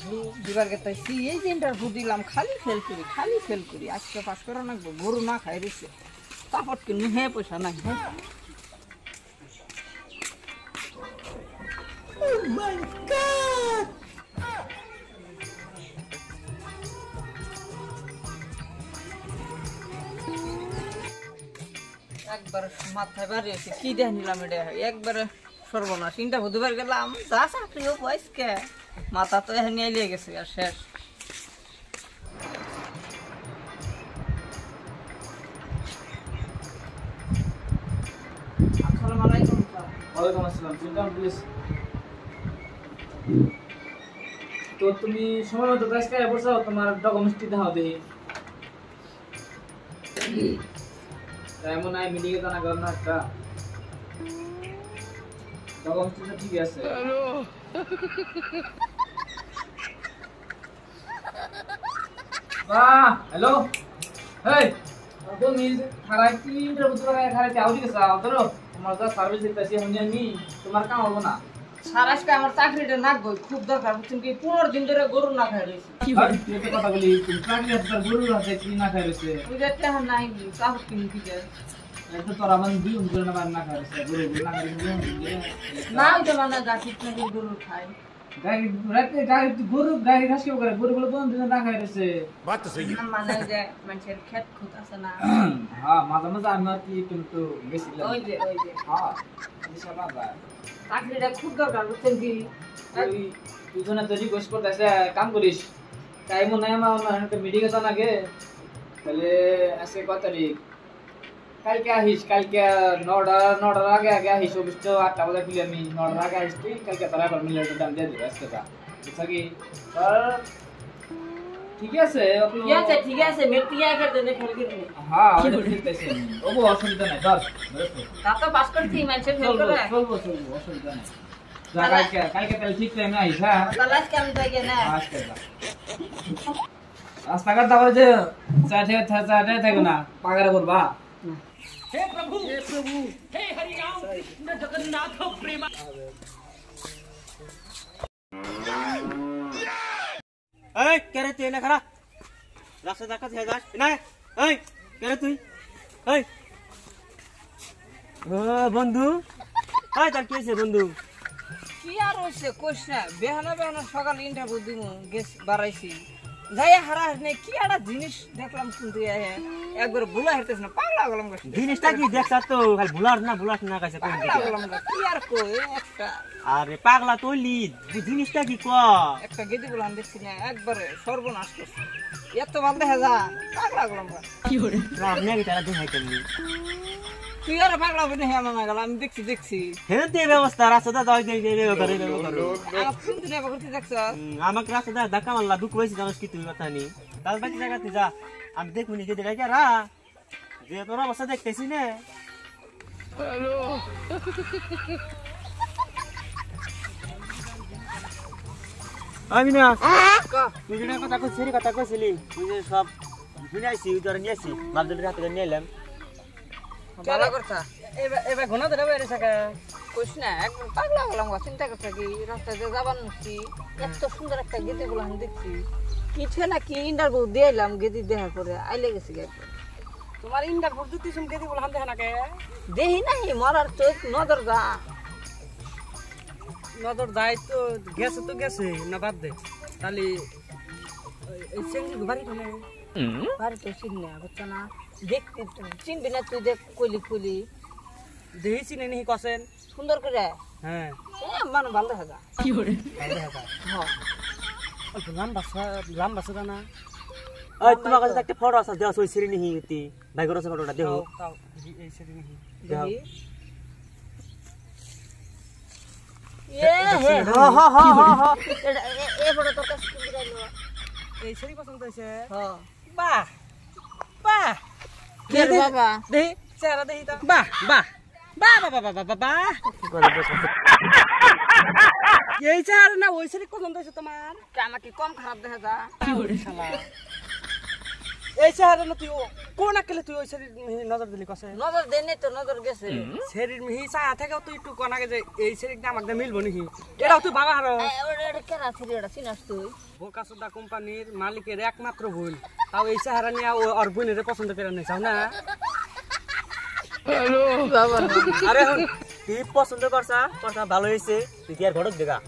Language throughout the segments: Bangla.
ইন্টারভিউ দিবার গেতাইছি এই যে ইন্টারভিউ দিলাম খালি ফেল করি আজকে পাস করা নাকবো গরু না খাই রয়েছে তাপট কিনে হ্যাঁ পয়সা নাই হ্যাঁ একবার মাথায় বাড়ি আছে কি দেখ নিলাম এটা একবারে সর্বনাশ ইন্টারভিউ দিবার গেলাম যা চাকরি হোক আজকে মাথা তো এখানে এলিয়ে গেছে আর শেষ আসসালামু আলাইকুম স্যার ওয়ালাইকুম আসসালাম চিন্তা প্লিজ তো তুমি সময় মতো কাজ করে বসো তোমার ডকুমেন্টসটি দাও দেখি এমন আই মিটিং এ জানা করনা একটা ডকুমেন্টসটি তো ঠিক আছে বাহ হ্যালো হেই তো মিল খারাপ কি ইন্টারভিউ তো খারাপ আউরি কে সাও ধরো তোমার যা সার্ভিস দিতেছি আমি তোমার কাম হবে না স্যার আজকে আমার চাকরিটা নাকবো খুব দরকার বুঝছেন কি 15 দিন ধরে গরু না খাই রয়েছে কি কথা বলি তুমি চাকরি আপনার গরু আছে কি না খাইছে ওই যে টাকা নাই চাকরি কিনে দিতে একটু তোর আমার দুই করে না না খাইছে গরু না খাইছে না ওই যে মানে যা ঠিক না গরু খায় গাড়ি রাতে গাড়ি গরু গাড়ি ঘাস কেউ করে গরুগুলো বন্ধ দিন না খাইছে बात तो सही है মানে যে মানুষের ক্ষেত খুঁত আছে না হ্যাঁ মাঝে মাঝে আমার কি কিন্তু বেশি ওই যে হ্যাঁ দিশা বাবা চাকরিটা খুব দরকার বুঝছেন কি তুই দুজনে তো রিকোয়েস্ট করতেছে কাম করিস তাই মনে হয় আমার একটা মিটিং আছে নাকি তাহলে আজকে কত তারিখ কালকে আহিস কালকে 9টার আগে আহিস অফিস তো 8টা বাজে খুলে আমি 9টার আগে আহিস তুই কালকে তারা আবার মিলের দাম দিয়ে দেবে আজকে তা বুঝছ কি ঠিক আছে ঠিক আছে মেটিয়া করে দেন খেল করে হ্যাঁ ঠিকতেছে ওগো অসুবিধা নাই ধর তা তো পাস করছি মানুষের ফেল করে চলবো অসুবিধা নাই কালকে তাহলে ঠিক টাইমে আহিস হ্যাঁ তাহলে আজকে আমি যাই না আজকে রাস্তাঘাট তারপরে যে চাটে থাকো না পাগারে করবা हे प्रभु हे हरि राम कृष्ण जगन्नाथ प्रेम এই কেরে তুই না খারা রাস্তা দেখা যায় যাস না এই কেরে তুই এই ও বন্ধু এই তার কি আছে বন্ধু কি আর হইছে কইছ না বেহানা সকাল ইন্টারভিউ দিমু গেছ বাড়াইছি যাইয়া হারা নে কি একটা জিনিস দেখলাম কিন্তু একবার ভুলা হেরতেছ না পাগলা গেলাম গেছ জিনিসটা কি দেখছ তো খালি ভুলার না কাছে কোন পাগলা গেলাম কি আর কই একটা আরে পাগলা তুইলি জিনিসটা কি ক একটা গেদি বলান দেখছি না একবারে সর্বনাশ করছে এত ভাল দেখা যা পাগলা গেলাম কি করে না আপনি কি তারা দেখাই করলি তুই আর পাগলা বনে হে মামা গেল আমি দেখছি হ্যাঁ তে ব্যবস্থা রাস্তা দাও দে করে আমার কিন্তু নেবা করতে দেখছ আমাকে রাস্তা ধাক্কা মারলা দুঃখ হয়েছে জানিস কি তুই কথা নি তার বাকি জায়গাতে যা আমি দেখুনি যে দেখে রা যে তোর অবস্থা দেখতেছি না আমি না তুই যেটা কথা কইছিলি কথা কইছিলি তুই যে সব শুনে আইছি উদাহরণ নিয়ে আসি বাবদুলের হাতে নিয়ে এলাম ভালো কথা এবার ঘন ধরে বেড়ে থাকে কইস না একদম পাগলা গেলাম চিন্তা করতে কি রাস্তায় যাবার মুক্তি এত সুন্দর একটা গেদি বলাম দেখছি কিছু না কি ইন্টারভিউ দিলাম গেদি দেখার পরে আইলে গেছি একবার तुम्हारे इंटरव्यू दिती सुन के दी बोला हम देखना के দেহি নাই মরার চোখ নজর যা नजर दाई तो गेसे ना बात दे ताली এই চেঙ্গি বাড়ি কোনে বাড়ি তো চিনি বুঝছ না দেখতে চিনবি না তুই দেখ কলি দেহিছি নেই কসেন সুন্দর করে হ্যাঁ মানে ভালো দেখা যা কি করে ভালো দেখা হ্যাঁ লাম বাসা না ওই তোমার কাছে একটা ফটো আছে দেও ওই সিরি নিহি হতি ভাই গরস ফটোটা দেও তাও এই সেদিন দেখি এ ফটো তোর কাছে কি দিলাইলো এই সেরি পছন্দ হইছে হ্যাঁ বাহ বাহ কে রে বাবা দেহি চেহারা দেহি তো বাহ বাহ বাহ বাহ বাহ বাহ বাহ এই চেহারা না ওই সেরি পছন্দ হইছে তোমার আমাকে কম খারাপ দেখা যা কি করে শালা এই চেহারা না তুই কোন আকেলে তুই ওই শরীর মিহি নজর দিলি কসে নজর দেনে তো নজর গেছে শরীর মিহি ছায়া থেকেও তুই একটু কোন আগে যে এই শরীরটা আমাকে মিলবো নাকি এটাও তুই বাবা হারো ওটা কেনা ছিল এটা চিনাস তুই বোকাসোদা কোম্পানির মালিকের একমাত্র ভুল তাও এই চেহারা নিয়ে ওর বোনের পছন্দ করে নিয়ে চাও না বাবা আরে তুই পছন্দ করছা ভালো হয়েছে তুই কি আর ঘটক দেখা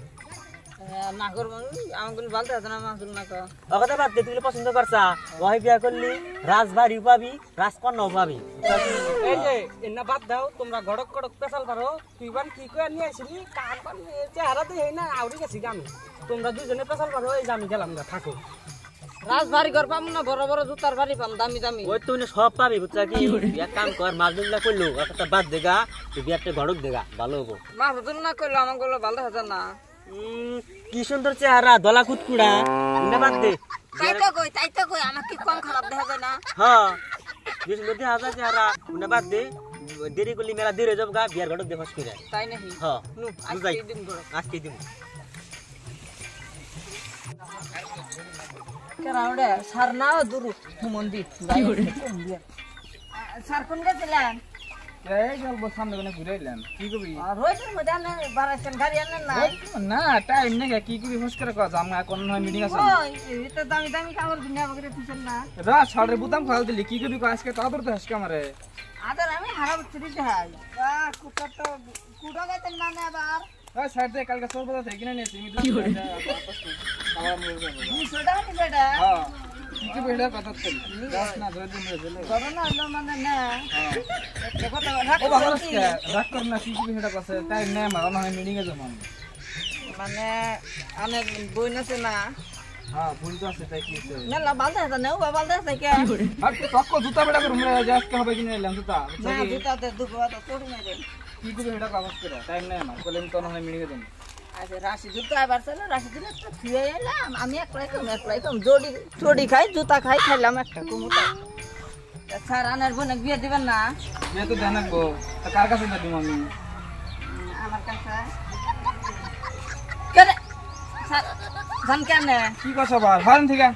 না করবো আমাকে বলতে হতো না মাসুল না কর কথা বাদ দে তুই পছন্দ করছা ওই বিয়া করলি রাজবাড়িও পাবি রাজকন্যাও পাবি এই যে এনা বাদ দাও তোমরা গড়ক গড়ক পেশাল পারো তুই বান কি করে নিয়ে আসিলি কার বান চেহারা তো এই না আউরি গেছি আমি তোমরা দুজনে পেশাল পারো এই যে আমি গেলাম না থাকো রাজবাড়ি ঘর পাম না বড় বড় জুতার বাড়ি পাম দামি দামি ওই তুই সব পাবি বুঝছা কি এক কাম কর মাছগুলা করলো একটা বাদ দেগা তুই বিয়ারটা ঘড়ক দেগা ভালো হবো মাসুল না করলো আমাকে ভালো হতো না কি সুন্দর চেহারা দলা কুটকুড়া না বাদ দে তাই তো কই আমার কি কম খারাপ দেখা যায় না হ্যাঁ কি সুন্দর চেহারা চেহারা না বাদ দে দেরি করলি মেলা দেরি হয়ে যাবে গা বিয়ার ঘড়ক দেখস করে তাই নাকি হ্যাঁ নু বুঝাই আজকে দিন করে আজকে দিন কেরা ওটা সার না দুরু মন্দির যাই কোন দিয়া সার কোন গেছিলেন এই অল্প সামনে কোনে ঘুরে এলাম কি করবি আর রোজের মধ্যে আনে বারাইছেন গাড়ি আনেন না না টাইম নেই কি করবি ফস করে কর আমরা কোন মিটিং আছে ওই এটা দামি দামি কাপড় কিনে আমাকে দিছেন না রা ছাড়ে বুতাম খাল দিলি কি করবি আজকে তাড়াতাড়ি তো হাসকে আমারে আদার আমি হারাব ছুটি দেখাই বা কুটা তো কুটা গাইতেন না না আবার ওই সাইড থেকে কালকে সব কথা থেকে নিয়েছি আমি তো খাবার মরে যাবো 200 টাকা নিবে এটা হ্যাঁ কি করবি এটা কথা তো দাস না ধরে দিন মরে গেলে করোনা হলো মানে না হ্যাঁ দেখো তো রাখ ও বাবা রাখ কর না কি করবি এটা কথা টাইম নেই আমার না মিটিং এ যাবো মানে আনে বই নাছে না হ্যাঁ ভুল তো আছে তাই কি মেলা বালতে আছে না ও বালতে আছে কে আর তক্ক জুতা বেটা করে মরে যায় আজকে হবে কিনে এলাম জুতা না জুতাতে দুগো তো তোড় মেরে কি করবি এটা কাগজ করে টাইম নেই আমার বলে আমি তো না মিটিং এ যাবো আচ্ছা রাশি জুতা এবার চলে রাশি দিলে তো ফিরে এলাম আমি একলাই কম জড়ি খাই জুতা খাই খাইলাম একটা কুমুটা স্যার আনার বোন বিয়ে দিবেন না বিয়ে তো জানাবো তা কার কাছে যাবি আমি আমার কাছে কেন স্যার জান কেন কি কথা বল হারান থেকে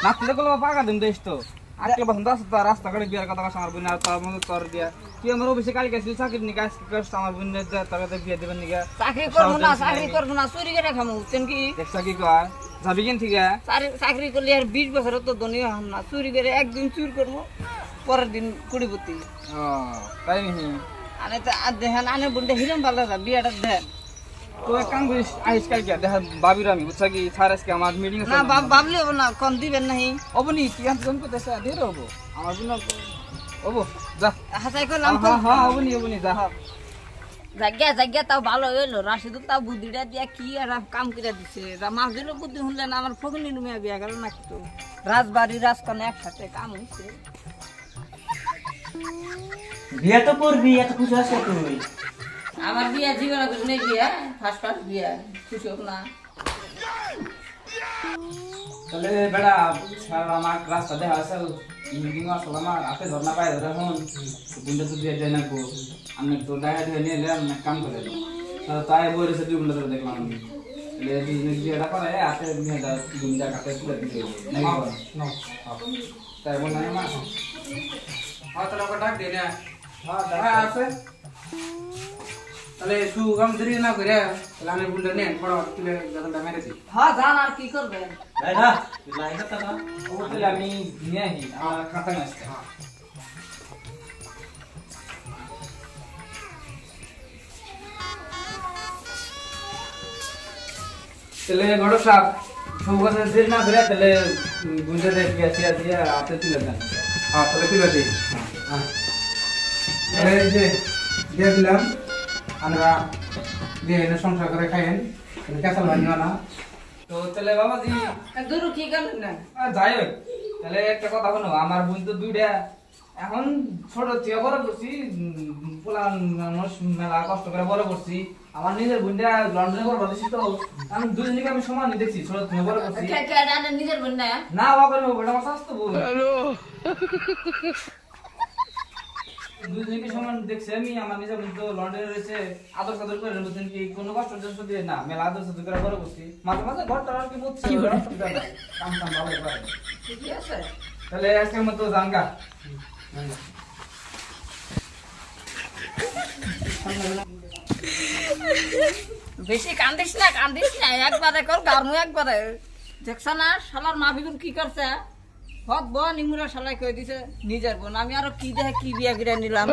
নাচতে গেলে পাকা দিন দেশ তো আজকে বসন্ত আছে তো রাস্তা করে বিয়ার কথা আমার বোন আর তার মধ্যে তোর দিয়া তুই আমার অফিসে কালকে আসলি চাকরি নিকা আজকে আমার বোন তোর কাছে বিয়ে দিবেন নিকা চাকরি করবো না চুরি করে খামু বুঝছেন কি দেখছা কি কয় যাবি কিন থেকে চাকরি করলে আর 20 বছর তো ধনী হম না চুরি করে একদিন চুরি করবো পরের দিন কুড়িপতি ও তাই নাকি আনে তো দেখেন আনে বোনটা হিরম ভালো বিয়েটা দেন তো এক কাম করিস আইস কালকে দেখা বাবির আমি বুঝছা কি স্যার আজকে আমার মিটিং আছে না ভাবলে হবো না কম দিবেন নাহি অবনি তুই আজ জন করতেছে ধীরে হবো আমার বোন হবো যা হাসাই করলাম হ্যাঁ হ্যাঁ অবনি যা জায়গা তাও ভালো হইলো রাশিদুল তাও বুদ্ধিটা দিয়া কি আর কাম করে দিছে মাস দিল বুদ্ধি শুনলে না আমার ফগনি নুমিয়া বিয়া গেল না কিন্তু রাজবাড়ি রাজকন্যা একসাথে কাম হয়েছে বিয়া তো করবি এত খুশি আছে তুই আমার বিয়া জীবনে কিছু নেই বিয়া ফার্স্ট বিয়া খুশি হোক না তাহলে বেড়া স্যার আমার রাস্তা দেখা আসল মিটিং আসল আমার হাতে ধরনা পায় ধরে হন বুনটা তো দিয়ে যায় না গো আমি তো দেখা দিয়ে নিয়ে এলাম না কাম করে তাই বলেছে 2 ঘন্টা ধরে দেখলাম আমি তাহলে দিয়ে এটা করে হাতে নিয়ে যা বুনটা কাটে তুলে দিতে নাকি তাই বল না মা হ্যাঁ তাহলে ওকে ডাক দে না হ্যাঁ আছে তাহলে সুগম দেরি না করে তাহলে আমি বুনটা নিয়ে বড় তুলে গাদলটা মেরেছি হ্যাঁ জান আর কি করবেন দাদা লাইন টাকা ও তাহলে আমি নিয়ে আসি আমার খাতা নিয়ে আসতে তাহলে বড় সাহেব সুগম দেরি না করে তাহলে বুনটা দেখে আসি দিয়ে হাতে তুলে দেন হ্যাঁ তাহলে তুলে দিই হ্যাঁ এই যে দিয়ে দিলাম আমরা দিয়ে সংসার করে খাইেন কেসাল ভাঙিও না তো তাহলে বাবাজি দূর কি করলেন না যাই হোক তাহলে একটা কথা শোনো আমার বোন তো 2টা এখন ছোট থেকে বড় করছি পোলান মানুষ মেলা কষ্ট করে বড় করছি আমার নিজের বোনটা লন্ডনে বড় করছি তো আমি দুজনকে আমি সমানই দেখছি ছোট থেকে বড় করছি নিজের বোন না না বাবা ওটা আমার স্বাস্থ্য বোন দুজনকে সমান দেখছি আমি আমার নিজের বোন তো লন্ডনে রয়েছে আদর কাদর করে বুঝছেন কি কোনো কষ্ট টষ্ট দিয়ে না মেলা আদর সাদর করে বড় করছি মাঝে মাঝে ঘরটা আর কি বুঝছি কাম ভালো করে ঠিকই আছে তাহলে আজকের মতো জানগা বেশি কান্দিস না একবারে কর গারমু একবারে দেখছ না শালার মা বিগুন কি করছে হক বোন ইমুরা শালাই কই দিছে নিজের বোন আমি আরো কি দেখে কি বিয়া গিরা নিলাম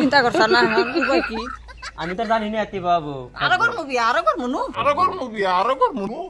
চিন্তা করছ না উপায় কি আমি তো জানি না এতে বাবু আরো করমু বিয়া আরো করমু নু Aragorn movie, Aragorn movie.